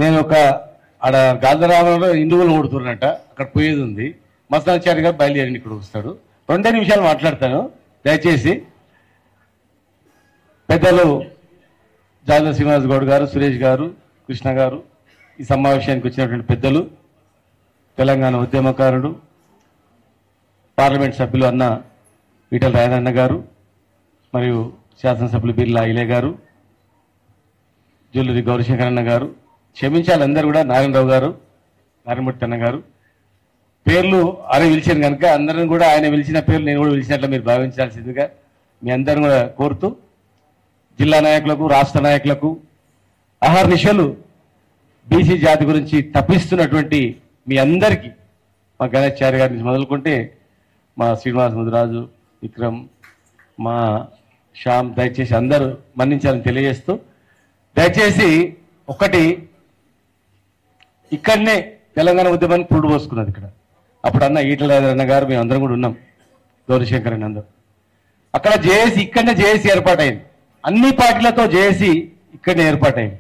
నేను ఒక ఆడ గాంధరామంలో ఇండుగులు కొడుతున్నట్ట అక్కడ పోయేది ఉంది. మస్తాచారి గారు బయలుదేరి ఇక్కడ వస్తాడు. 2 నిమిషాలు మాట్లాడతాను. దయచేసి పెద్దలు జాదవ్ శ్రీనివాస్ గౌడ్ గారు, సురేష్ గారు, కృష్ణ గారు, ఈ సమావేశానికి వచ్చినటువంటి పెద్దలు, తెలంగాణ ఉద్యమకారుడు, పార్లమెంట్ సభ్యులు అన్న ఈటల రాజన్న గారు, మరియు శాసనసభ్యులు బిర్లా ఐలే గారు, జూలూరి గౌరీశంకరన్న గారు, క్షమించాలి అందరూ కూడా, నారాయణరావు గారు, నారాయణమూర్తి అన్న గారు, పేర్లు ఆయన పిలిచాను కనుక అందరిని కూడా ఆయన పిలిచిన పేర్లు నేను కూడా పిలిచినట్లు మీరు భావించాల్సిందిగా మీ అందరిని కూడా కోరుతూ, జిల్లా నాయకులకు, రాష్ట్ర నాయకులకు, అహర్నిశలు బీసీ జాతి గురించి తప్పిస్తున్నటువంటి మీ అందరికీ, మా గణేశాచార్య గారి నుంచి మొదలుకుంటే మా శ్రీనివాస్ ముదిరాజు, విక్రమ్, మా శ్యామ్, దయచేసి అందరూ మన్నించాలని తెలియజేస్తూ, దయచేసి ఒకటి ఇక్కడనే తెలంగాణ ఉద్యమాన్ని పురుడు పోసుకున్నది ఇక్కడ. అప్పుడు అన్న ఈటల రాజన్న గారు మేము అందరం కూడా ఉన్నాం, గౌరీశంకర్ అని అందరూ. అక్కడ జేఏసీ ఇక్కడనే జేఏసీ ఏర్పాటైంది. అన్ని పార్టీలతో జేఏసీ ఇక్కడనే ఏర్పాటైంది.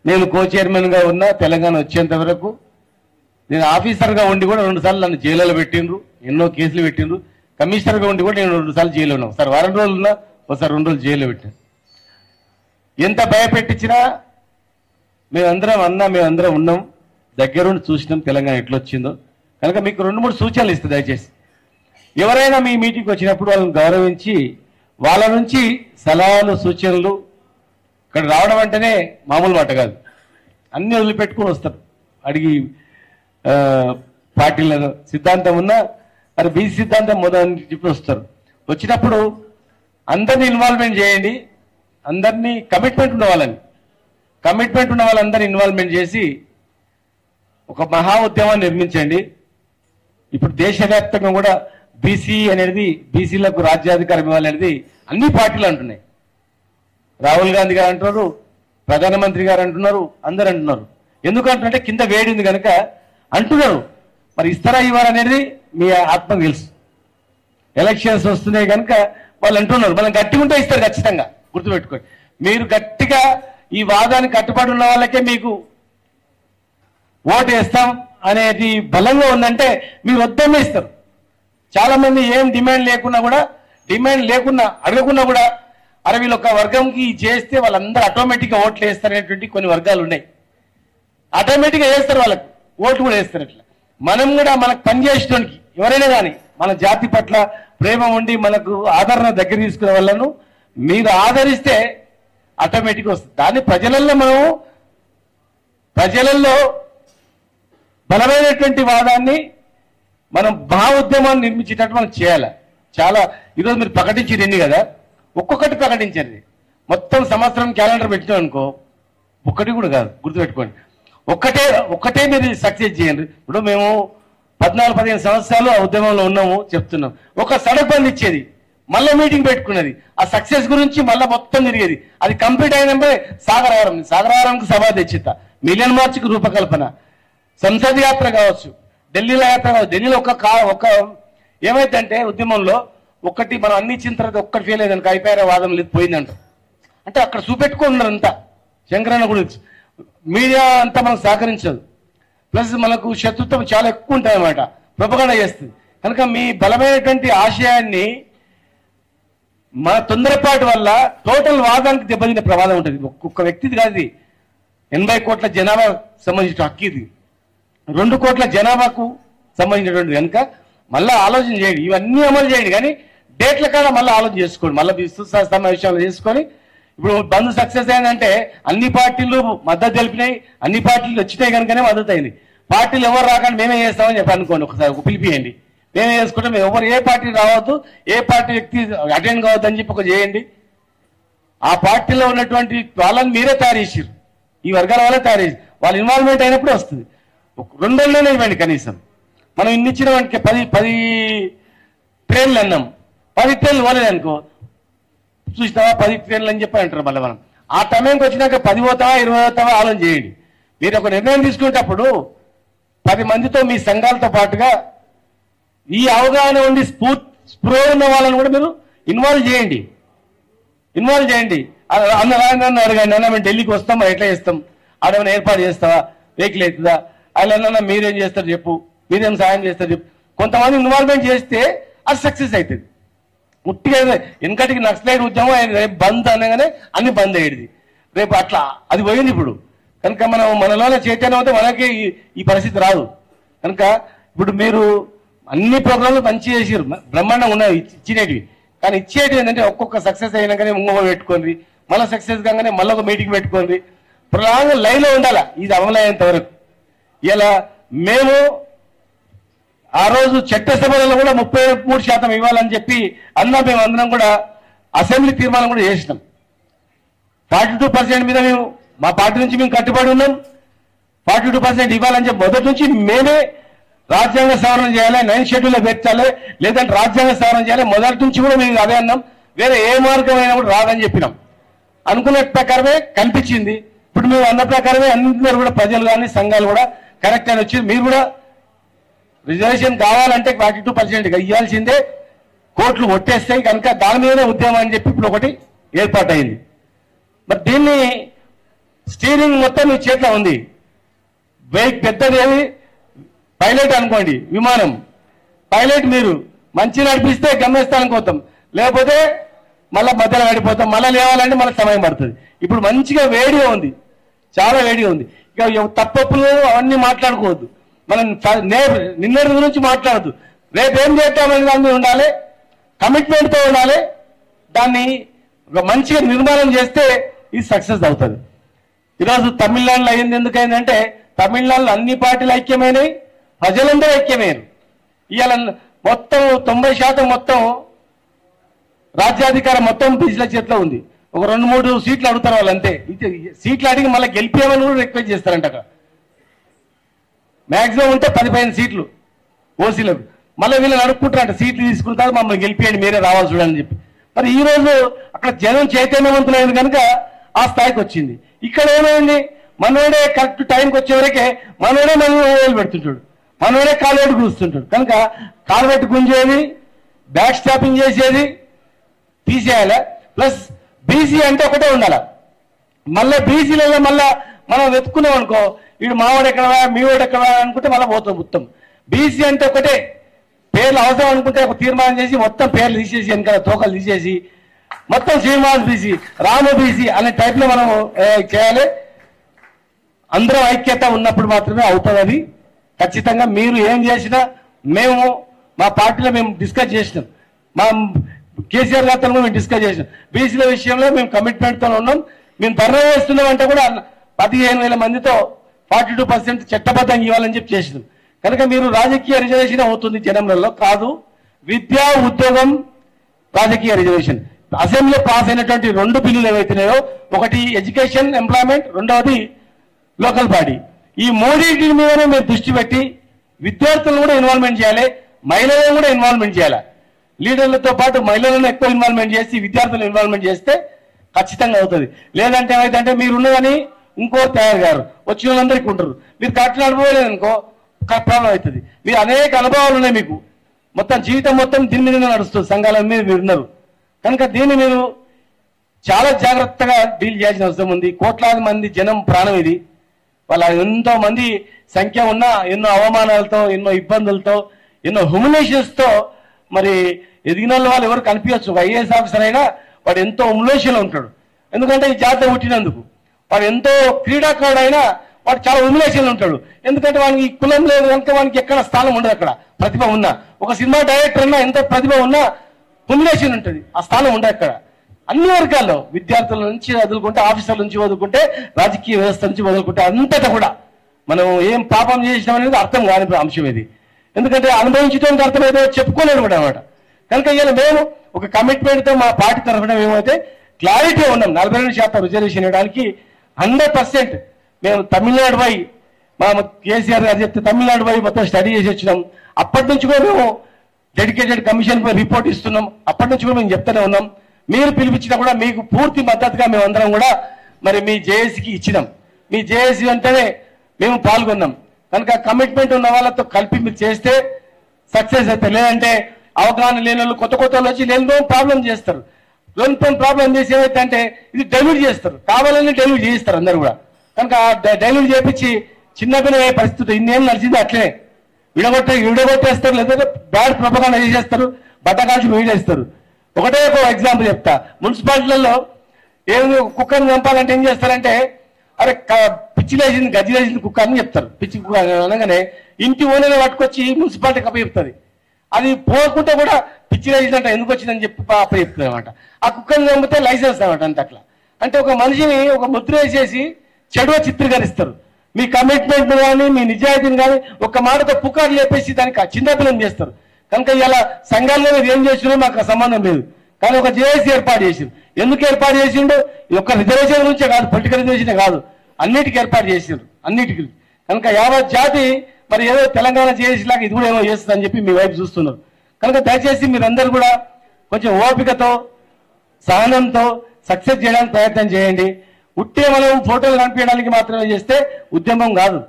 నేను కో చైర్మన్గా ఉన్నా తెలంగాణ వచ్చేంత వరకు. నేను ఆఫీసర్గా ఉండి కూడా 2 సార్లు నన్ను జైలులో పెట్టిండ్రు, ఎన్నో కేసులు పెట్టిండ్రు. కమిషనర్గా ఉండి కూడా నేను 2 సార్లు జైల్లో ఉన్నాను. ఒకసారి వారం రోజులు ఉన్నా, ఒకసారి 2 రోజులు జైల్లో పెట్టాను. ఎంత భయపెట్టించినా మేమందరం ఉన్నాం, దగ్గరుండి చూసినాం తెలంగాణ ఎట్లొచ్చిందో. కనుక మీకు 2-3 సూచనలు ఇస్తే దయచేసి ఎవరైనా మీ మీటింగ్కి వచ్చినప్పుడు వాళ్ళని గౌరవించి వాళ్ళ నుంచి సలహాలు, సూచనలు. ఇక్కడ రావడం అంటేనే మామూలు మాట కాదు, అన్ని వదిలిపెట్టుకుని వస్తారు. అడిగి పార్టీల సిద్ధాంతం ఉన్నా అది బీసీ సిద్ధాంతం మొదలని చెప్పి వస్తారు. వచ్చినప్పుడు అందరినీ ఇన్వాల్వ్మెంట్ చేయండి, అందరినీ కమిట్మెంట్ ఉన్న వాళ్ళందరినీ ఇన్వాల్వ్మెంట్ చేసి ఒక మహా ఉద్యమాన్ని నిర్మించండి. ఇప్పుడు దేశవ్యాప్తంగా కూడా బీసీ అనేది, బీసీలకు రాజ్యాధికారం ఇవ్వాలనేది అన్ని పార్టీలు అంటున్నాయి. రాహుల్ గాంధీ గారు అంటున్నారు, ప్రధానమంత్రి గారు అంటున్నారు, అందరు అంటున్నారు. ఎందుకంటే కింద వేడింది కనుక అంటున్నారు. మరి ఇస్తారా ఇవ్వాలనేది మీ ఆత్మకు తెలుసు. ఎలక్షన్స్ వస్తున్నాయి కనుక వాళ్ళు అంటున్నారు. మనం గట్టిగా ఉంటే ఇస్తారు ఖచ్చితంగా, గుర్తుపెట్టుకోండి. మీరు గట్టిగా ఈ వాదానికి కట్టుబడి ఉన్న వాళ్ళకే మీకు ఓటు వేస్తాం అనేది బలంగా ఉందంటే మీరు వద్దనే ఇస్తారు. చాలా మంది ఏం డిమాండ్ లేకున్నా అడగకున్నా కూడా అరే వీళ్ళు ఒక వర్గంకి చేస్తే వాళ్ళందరూ ఆటోమేటిక్గా ఓట్లు వేస్తారనేటువంటి కొన్ని వర్గాలు ఉన్నాయి. ఆటోమేటిక్గా వేస్తారు, వాళ్ళకు ఓట్లు కూడా వేస్తారు. అట్లా మనం కూడా మనకు పనిచేసేటానికి ఎవరైనా కానీ మన జాతి పట్ల ప్రేమ ఉండి మనకు ఆదరణ దగ్గర తీసుకునే వాళ్ళను మీరు ఆదరిస్తే ఆటోమేటిక్గా వస్తుంది. దాన్ని ప్రజలలో బలమైనటువంటి వాదాన్ని మనం ఉద్యమాన్ని నిర్మించేటట్టు మనం చేయాలి. చాలా ఈరోజు మీరు ప్రకటించింది కదా, ఒక్కొక్కటి ప్రకటించండి. మొత్తం సంవత్సరం క్యాలెండర్ పెట్టినాం అనుకో, ఒక్కటి కూడా కాదు, గుర్తుపెట్టుకోండి. ఒక్కటే మీరు సక్సెస్ చేయండి. ఇప్పుడు మేము 14-15 సంవత్సరాలు ఆ ఉద్యమంలో ఉన్నాము చెప్తున్నాం. ఒక సడక్ బంద్ ఇచ్చేది, మళ్ళీ మీటింగ్ పెట్టుకున్నది, ఆ సక్సెస్ గురించి మళ్ళీ మొత్తం తిరిగేది. అది కంప్లీట్ అయినప్పుడు సాగరహారంకు సభ తెచ్చిత, మిలియన్ మార్చ్కి రూపకల్పన, సంసద్ యాత్ర కావచ్చు, ఢిల్లీలో యాత్ర కావచ్చు. ఢిల్లీలో ఒక ఏమైందంటే ఉద్యమంలో ఒక్కటి మనం అన్ని ఇచ్చిన తర్వాత ఒక్కటి ఫెయిల్ అయ్యేదానికి అయిపోయారా వాదన లేదు, పోయిందంట. అంటే అక్కడ చూపెట్టుకున్నారు అంతా. శంకరన్న గురించి మీడియా అంతా మనకు సహకరించదు, ప్లస్ మనకు శత్రుత్వం చాలా ఎక్కువ ఉంటాయి అన్నమాట, ప్రొపగండా చేస్తుంది. కనుక మీ బలమైనటువంటి ఆశయాన్ని మన తొందరపాటు వల్ల టోటల్ వాదానికి దెబ్బతినే ప్రమాదం ఉంటుంది. ఒక్కొక్క వ్యక్తిది కాదు, 80 కోట్ల జనాభా సంబంధించిన హక్కు ఇది, 2 కోట్ల జనాభాకు సంబంధించినటువంటి. కనుక మళ్ళీ ఆలోచన చేయండి, ఇవన్నీ అమలు చేయండి. కానీ డేట్ల కాడ మళ్ళీ ఆలోచన చేసుకోండి, మళ్ళీ విస్తృత సమావేశాలు చేసుకొని. ఇప్పుడు బంద్ సక్సెస్ అయిందంటే అన్ని పార్టీలు మద్దతు తెలిపినాయి, అన్ని పార్టీలు వచ్చినాయి కనుకనే మద్దతు అయింది. పార్టీలు ఎవరు రాకండి మేమే చేస్తామని చెప్పి అనుకోండి, ఒకసారి పిలిపియండి, మేమే చేసుకుంటే మేము ఎవరు ఏ పార్టీ రావద్దు, ఏ పార్టీ వ్యక్తి అటెండ్ కావద్దు అని చెప్పి ఒక చేయండి. ఆ పార్టీలో ఉన్నటువంటి వాళ్ళని మీరే తయారు చేసారు, ఈ వర్గాల వాళ్ళే తయారు చేసి వాళ్ళ ఇన్వాల్వ్మెంట్ అయినప్పుడే వస్తుంది. 2 నెలలనే ఇవ్వండి కనీసం. మనం ఇన్నిచ్చిన వానికి 10 ట్రైన్లు అన్నాం, 10 ట్రైన్లు పోలేదు అనుకో, చూసినావా 10 ట్రైన్లు అని చెప్పి అంటారు. మళ్ళీ మనం ఆ టైంకి వచ్చినాక 10 పోతావా 20 పోతావా ఆలోచన చేయండి. మీరు ఒక నిర్ణయం తీసుకునేటప్పుడు 10 మందితో మీ సంఘాలతో పాటుగా ఈ అవగాహన ఉండి స్పృహ ఉన్న వాళ్ళని కూడా మీరు ఇన్వాల్వ్ చేయండి. అన్నగారిని అడగండి, అన్న మేము ఢిల్లీకి వస్తాం, ఎట్లా చేస్తాం, ఆడేమైనా ఏర్పాటు చేస్తావా, వెహికల్ అవుతుందా, ఆయన మీరేం చేస్తారు చెప్పు, మీరేం సాయం చేస్తారు చెప్పు. కొంతమంది ఇన్వాల్వ్మెంట్ చేస్తే అది సక్సెస్ అవుతుంది. ముట్టిగా వెనకటికి నక్సలైట్ ఉద్యమం రేపు బంద్ అనగానే అన్ని బంద్ అయ్యేది, రేపు అట్లా అది పోయింది ఇప్పుడు. కనుక మనం మనలోనే చైతన్యం అయితే మనకి ఈ పరిస్థితి రాదు. కనుక ఇప్పుడు మీరు అన్ని ప్రోగ్రాంలు మంచి చేసారు, బ్రహ్మాండంగా ఉన్నాయి ఇచ్చినవి. కానీ ఇచ్చేటివి ఏంటంటే ఒక్కొక్క సక్సెస్ అయినాకనే ఇంకొక పెట్టుకోండి, మళ్ళీ సక్సెస్ కాగానే మళ్ళీ ఒక మీటింగ్ పెట్టుకోండి, ప్రధానంగా లైన్లో ఉండాలా ఇది అమలయ్యేంత వరకు. ఇలా మేము ఆ రోజు చట్టసభలలో కూడా 33% ఇవ్వాలని చెప్పి మేము అందరం కూడా అసెంబ్లీ తీర్మానం కూడా చేసినాం. 42% మీద మేము మా పార్టీ నుంచి మేము కట్టుబడి ఉన్నాం. 42% ఇవ్వాలని చెప్పి మొదటి నుంచి మేమే రాజ్యాంగ సవరణ చేయాలి, 9th షెడ్యూల్లో పెట్టాలి, లేదంటే రాజ్యాంగ సవరణ చేయాలి. మొదటి నుంచి కూడా మేము అదే అన్నాం. వేరే ఏ మార్గం అయినా కూడా రాదని చెప్పినాం. అనుకున్న ప్రకారమే కనిపించింది. ఇప్పుడు మేము అన్న ప్రకారమే అందరూ కూడా ప్రజలు కానీ సంఘాలు కూడా కరెక్ట్ అని వచ్చింది. మీరు కూడా రిజర్వేషన్ కావాలంటే 42% ఇవ్వాల్సిందే, కోట్లు కొట్టేస్తాయి. కనుక దాని మీదనే ఉద్యమం అని చెప్పి ఇప్పుడు ఒకటి ఏర్పాటైంది. మరి దీన్ని స్టీరింగ్ మొత్తం మీ చేతిలో ఉంది. పెద్దది ఏది పైలట్ అనుకోండి, విమానం పైలట్ మీరు మంచి నడిపిస్తే గమ్యస్థానం పోతాం, లేకపోతే మళ్ళీ మధ్యలో పడిపోతాం, మళ్ళీ లేవాలంటే మళ్ళీ సమయం పడుతుంది. ఇప్పుడు మంచిగా వేడిగా ఉంది, చాలా వేడిగా ఉంది. ఇక తప్పులు అవన్నీ మాట్లాడుకోవద్దు, మనం నిన్నటి గురించి మాట్లాడద్దు. రేపు ఏం చేద్దామని దాని మీద ఉండాలి, కమిట్మెంట్తో ఉండాలి. దాన్ని ఒక మంచిగా నిర్మాణం చేస్తే ఇది సక్సెస్ అవుతుంది. ఈరోజు తమిళనాడులో అయింది ఎందుకైందంటే తమిళనాడులో అన్ని పార్టీలు ఐక్యమైనవి, ప్రజలందరూ ఐక్యమైనరు. ఇవాళ మొత్తం 90% మొత్తం రాజ్యాధికారం మొత్తం బీసీల చేతిలో ఉంది. ఒక 2-3 సీట్లు అడుగుతారు వాళ్ళు, అంతే. సీట్లు అడిగి మళ్ళీ గెలిపేమని కూడా రిక్వెస్ట్ చేస్తారంట. అక్కడ మ్యాక్సిమం ఉంటే 15 సీట్లు ఓసీలకు. మళ్ళీ వీళ్ళని అడుక్కుంటారంట, సీట్లు తీసుకుంటారు, మమ్మల్ని గెలిపేయండి, మీరే రావాలి చూడని చెప్పి. మరి ఈ రోజు అక్కడ జనం చైతన్యవంతులైంది కనుక ఆ స్థాయికి వచ్చింది. ఇక్కడ ఏమైంది, మనోడే కరెక్ట్ టైంకి వచ్చేవరకే మనోడే మనం పెడుతుంటాడు, మనోడే కాలువేటు కూస్తుంటాడు. కనుక కాలువేటు గుంజేది, బ్యాక్ స్టాపింగ్ చేసేది తీసేయాలి. ప్లస్ బీసీ అంటే ఒకటే ఉండాలి. మళ్ళీ బీసీలలో మళ్ళా మనం వెతుక్కున్నాం అనుకో, వీడు మావాడు ఎక్కడవా మీవాడు ఎక్కడవా అనుకుంటే మళ్ళీ పోతాం మొత్తం. బీసీ అంటే ఒకటే, పేర్లు అవసరం అనుకుంటే ఒక తీర్మానం చేసి మొత్తం పేర్లు తీసేసి వెనకాల తోకలు తీసేసి మొత్తం శ్రీనివాస్ బీసీ, రాము బీసీ అనే టైప్లో మనం చేయాలి. అందరూ ఐక్యత ఉన్నప్పుడు మాత్రమే అవుతుంది. అది ఖచ్చితంగా మీరు ఏం చేసినా మేము మా పార్టీలో మేము డిస్కస్ చేసినాం, మా కేసీఆర్ గారితో మేము డిస్కస్ చేసినాం. బీసీల విషయంలో మేము కమిట్మెంట్తో ఉన్నాం. మేము ధర్నా చేస్తున్నాం అంటే కూడా 15,000 మందితో 42% చట్టబద్ధంగా ఇవ్వాలని చెప్పి చేసినాం. కనుక మీరు రాజకీయ రిజర్వేషన్ అవుతుంది జనంలో కాదు, విద్యా ఉద్యోగం రాజకీయ రిజర్వేషన్. అసెంబ్లీలో పాస్ అయినటువంటి 2 బిల్లులు ఏవైతున్నాయో, ఒకటి ఎడ్యుకేషన్ ఎంప్లాయ్మెంట్, రెండవది లోకల్ బాడీ. ఈ మూడింటి మీదనే మీరు దృష్టి పెట్టి విద్యార్థులను కూడా ఇన్వాల్వ్మెంట్ చేయాలి, మహిళలను కూడా ఇన్వాల్వ్మెంట్ చేయాలి. లీడర్లతో పాటు మహిళలను ఎక్కువ ఇన్వాల్వ్మెంట్ చేసి విద్యార్థులను ఇన్వాల్వ్మెంట్ చేస్తే ఖచ్చితంగా అవుతుంది. లేదంటే ఏమైందంటే మీరు ఉన్నదని ఇంకో తయారు గారు వచ్చిన వాళ్ళందరికీ ఉంటారు, మీరు కరెక్ట్ అనుభవలేదు అనుకో ప్రాబ్లం అవుతుంది. మీరు అనేక అనుభవాలు ఉన్నాయి, మీకు మొత్తం జీవితం మొత్తం దీని మీద నడుస్తుంది, సంఘాల మీద మీరు ఉన్నారు. కనుక దీన్ని మీరు చాలా జాగ్రత్తగా డీల్ చేయాల్సిన అవసరం ఉంది. కోట్లాది మంది జనం ప్రాణం ఇది. వాళ్ళ ఎంతో మంది సంఖ్య ఉన్న ఎన్నో అవమానాలతో, ఎన్నో ఇబ్బందులతో, ఎన్నో హ్యూమిలేషన్స్తో మరి ఎదిగిన వాళ్ళు ఎవరు కనిపించచ్చు. ఒక ఐఏఎస్ ఆఫీసర్ అయినా వాడు ఎంతో హ్యూమిలేషన్లో ఉంటాడు, ఎందుకంటే ఈ జాతర పుట్టినందుకు. వాడు ఎంతో క్రీడాకారుడు అయినా వాడు చాలా హ్యూమిలేషన్లో ఉంటాడు, ఎందుకంటే వానికి కులం లేదు కనుక వానికి ఎక్కడ స్థానం ఉండదు. అక్కడ ప్రతిభ ఉన్నా, ఒక సినిమా డైరెక్టర్ ఉన్నా ఎంత ప్రతిభ ఉన్నా హ్యూమిలేషన్ ఉంటుంది, ఆ స్థానం ఉండదు అక్కడ. అన్ని వర్గాల్లో విద్యార్థుల నుంచి వదులుకుంటే, ఆఫీసర్ల నుంచి వదులుకుంటే, రాజకీయ వ్యవస్థ నుంచి వదులుకుంటే అంతటా కూడా మనం ఏం పాపం చేసినాం అనేది అర్థం కాని అంశం ఇది. ఎందుకంటే అనుభవించడానికి అర్థమైతే చెప్పుకోలేరు కూడా అనమాట. కనుక ఇలా మేము ఒక కమిట్మెంట్తో మా పార్టీ తరఫున మేమైతే క్లారిటీ ఉన్నాం. 42% రిజర్వేషన్ ఇవ్వడానికి 100% మేము తమిళనాడు పోయి మా కేసీఆర్ గారు చెప్తే తమిళనాడు పోయి మొత్తం స్టడీ చేసి వచ్చినాం. అప్పటి నుంచి కూడా మేము డెడికేటెడ్ కమిషన్ పై రిపోర్ట్ ఇస్తున్నాం. అప్పటి నుంచి కూడా మేము చెప్తూనే ఉన్నాం. మీరు పిలిపించినా కూడా మీకు పూర్తి మద్దతుగా మేమందరం కూడా మరి మీ జేఏసీకి ఇచ్చినాం. మీ జేఏసీ అంటేనే మేము పాల్గొన్నాం. కనుక కమిట్మెంట్ ఉన్న వాళ్ళతో కలిపి మీరు చేస్తే సక్సెస్ అవుతారు. లేదంటే అవగాహన లేని వాళ్ళు కొత్త వాళ్ళు వచ్చి లేని ప్రాబ్లం చేస్తారు. లోన్ ప్రాబ్లం చేసి ఏమైతే అంటే ఇది డైల్యూట్ చేస్తారు, కావాలని డైల్యూట్ చేయిస్తారు అందరు కూడా. కనుక డైల్యూట్ చేపించి చిన్నపిల్లల పరిస్థితి ఇన్నేళ్ళు నడిచింది అట్లే విడగొట్టేస్తారు, లేదంటే బ్యాడ్ ప్రపకాండ చేసేస్తారు, బట్టకాల్చి వీడేస్తారు. ఒకటే ఒక ఎగ్జాంపుల్ చెప్తా. మున్సిపాలిటీలలో ఏమి కుక్కర్ని చంపాలంటే ఏం చేస్తారంటే, అరే పిచ్చి లేచింది గజ్జి లేచింది కుక్క అని చెప్తారు. పిచ్చి కుక్క అనగానే ఇంటి ఓనర్ని పట్టుకొచ్చి మున్సిపాలిటీకి అప్పచెప్తుంది. అది పోకుండా కూడా పిచ్చి లేచిందంట ఎందుకు వచ్చిందని చెప్పి అప్పచెప్తుంది అనమాట. ఆ కుక్కర్ని చంపితే లైసెన్స్ అనమాట. అంత అట్లా అంటే ఒక మనిషిని ఒక ముద్ర వేసేసి చెడుగా చిత్రీకరిస్తారు. మీ కమిట్మెంట్ కానీ మీ నిజాయితీని కానీ ఒక్క మాటతో పుకారు లేపేసి దానికి చిన్నపిల్లని చేస్తారు. కనుక ఇలా సంఘాల్లో మీరు ఏం చేసినా మాకు సంబంధం లేదు. కానీ ఒక జేఏసీ ఏర్పాటు చేసిండు. ఎందుకు ఏర్పాటు చేసిండు? ఒక్క రిజర్వేషన్ గురించే కాదు, పొలిటికల్ రిజర్వేషన్ కాదు, అన్నిటికీ ఏర్పాటు చేసిండ్రు, అన్నిటికీ. కనుక యావత్ జాతి మరి ఏదో తెలంగాణ జేఏసీ లాగా ఇది కూడా ఏమో చేస్తుందని చెప్పి మీ వైపు చూస్తున్నారు. కనుక దయచేసి మీరందరూ కూడా కొంచెం ఓపికతో సహనంతో సక్సెస్ చేయడానికి ప్రయత్నం చేయండి. ఉట్టే మనం ఫోటోలు కనిపించడానికి మాత్రమే చేస్తే ఉద్యమం కాదు.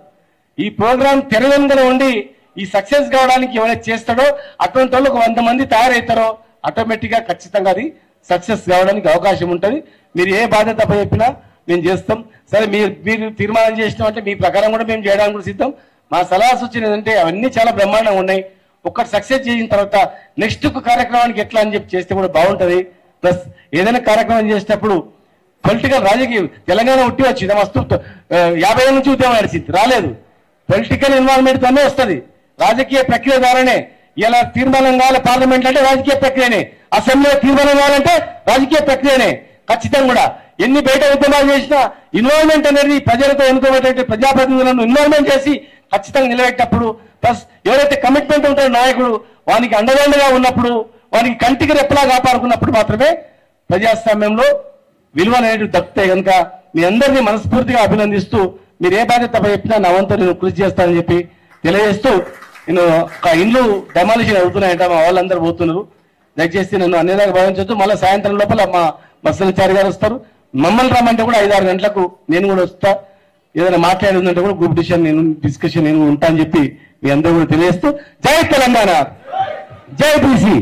ఈ ప్రోగ్రాం తెర వెనుకన ఉండి ఈ సక్సెస్ కావడానికి ఎవరైతే చేస్తాడో అటువంటి వాళ్ళు ఒక 100 మంది తయారవుతారో ఆటోమేటిక్ గా ఖచ్చితంగా అది సక్సెస్ కావడానికి అవకాశం ఉంటుంది. మీరు ఏ బాధ్యత చెప్పినా మేము చేస్తాం. సరే మీరు తీర్మానం చేసినామంటే మీ ప్రకారం కూడా మేము చేయడానికి కూడా సిద్ధం. మా సలహా సూచన ఏంటంటే అవన్నీ చాలా బ్రహ్మాండంగా ఉన్నాయి. ఒక్కటి సక్సెస్ చేసిన తర్వాత నెక్స్ట్ కార్యక్రమానికి ఎట్లా అని చెప్పి చేస్తే కూడా బాగుంటుంది. ప్లస్ ఏదైనా కార్యక్రమం చేసేటప్పుడు పొలిటికల్ రాజకీయ తెలంగాణ ఉట్టి వచ్చింది మస్తు 50 ఏళ్ళ నుంచి ఉద్యమం నడిచింది, రాలేదు. పొలిటికల్ ఇన్వాల్వ్మెంట్ తోనే వస్తుంది, రాజకీయ ప్రక్రియ ద్వారానే. ఇలా తీర్మానం కావాలి పార్లమెంట్ అంటే రాజకీయ ప్రక్రియనే, అసెంబ్లీలో తీర్మానం కావాలంటే రాజకీయ ప్రక్రియనే. ఖచ్చితంగా కూడా ఎన్ని బయట ఉద్యమాలు చేసినా ఇన్వాల్వ్మెంట్ అనేది ప్రజలతో ఎన్నుకోబట్టే ప్రజాప్రతినిధులను ఇన్వాల్వ్మెంట్ చేసి ఖచ్చితంగా నిలబెట్టేటప్పుడు, ప్లస్ ఎవరైతే కమిట్మెంట్ ఉంటారో నాయకుడు వానికి అండదండగా ఉన్నప్పుడు, వానికి కంటికి రెప్పలా కాపాడుకున్నప్పుడు మాత్రమే ప్రజాస్వామ్యంలో విలువలు అనేవి దక్కుతాయి. కనుక మీ అందరినీ మనస్ఫూర్తిగా అభినందిస్తూ మీరు ఏ బాధ్యత చెప్పినా నా వంతు నేను కృషి చేస్తానని చెప్పి తెలియజేస్తూ, నేను ఒక ఇండ్లు డెమాలిషన్ అవుతున్నాయంట, మా వాళ్ళందరూ పోతున్నారు. దయచేసి నన్ను అన్నిదాకా భావించొద్దు. మళ్ళీ సాయంత్రం లోపల మా బస్సులచారి గారు వస్తారు. మమ్మల్ని రమ్మంటే కూడా 5-6 గంటలకు నేను కూడా వస్తా. ఏదైనా మాట్లాడిందంటే కూడా గ్రూప్ డిస్కషన్ నేను ఉంటా అని చెప్పి మీ అందరూ కూడా తెలియజేస్తూ, జై తెలంగాణ, జై బీసీ.